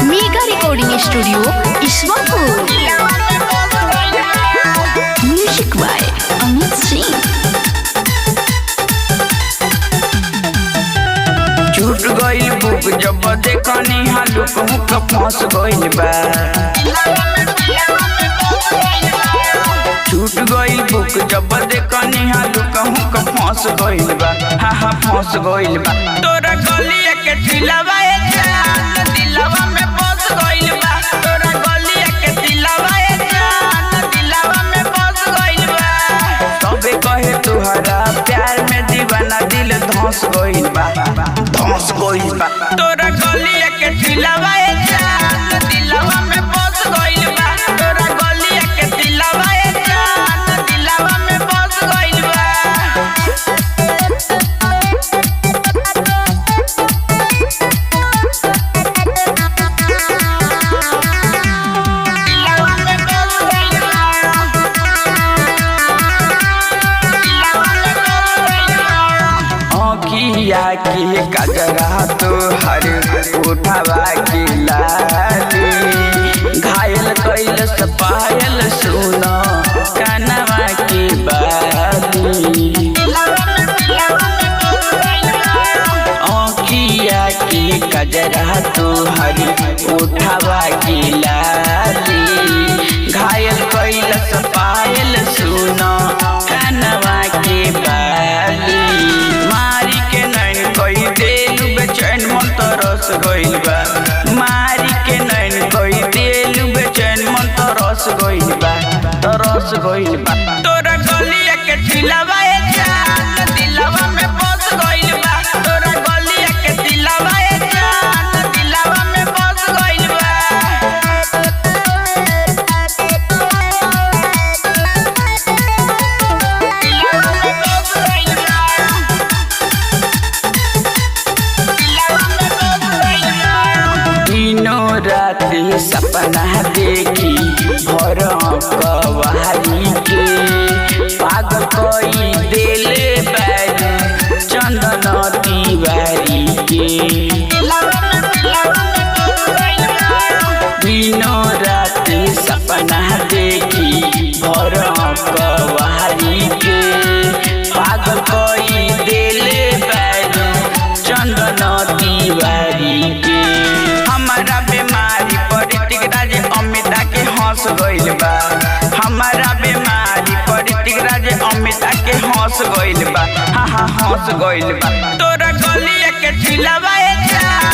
Mega recording studio Ishwarpur. Music by Amit Singh. छूट गइल book जब देखनी हालुक हुक फंस गइल बा। छूट गइल बुक जब देखनी हालुक हुक फंस गइल बा। हा हा फंस गइल बा। तोरा गलिया के दिलवा ए जान दिलवा में बस गइल बा। तोरा गलिया के दिलवा ए जान दिलवा में बस गइल बा। सबे कहे तुहरा प्यार में दीवाना दिल धंस गइल बा धंस गइल बा। तोरा गलिया के दिलवा ए जान दिलवा में बस गइल बा। तोरा गलिया के दिलवा ए जान दिलवा में बस गइल बा। आँखिया के कजरा तोहर उठावा के लाली घायल कैल पायल सुनो कनवा के बाली। आँखिया के कजरा तोहर उठावा के लाली घायल कैल पायल सुनो कनवा के बाली। मारी के नैन कोई देलू बेचैन मन तरस गइल बा। मारी के नैन कोई देलू बेचैन मन तरस गइल बा तरस गइल बा। तोरा गलिया के दिलवा ए जान दिलवा में बस गइल बा। तोरा गलिया के दिलवा ए जान दिलवा में बस गइल बा। दिनों राति सपना देखी भर कवारी के पागल कोई दिले बैरू चंदन तिवारी के। दिनों राति सपना देखी भर कवारी के पागल कोई दिले बैरू चंदन तिवारी के। हमारा बीमारी परितिक राज अमिता के हंस गइल बा। हमारा बीमारी परितिक राज अमिता के हंस गइल बा। हा हा हंस गइल बा। तोरा गलिया के दिलवा ए जान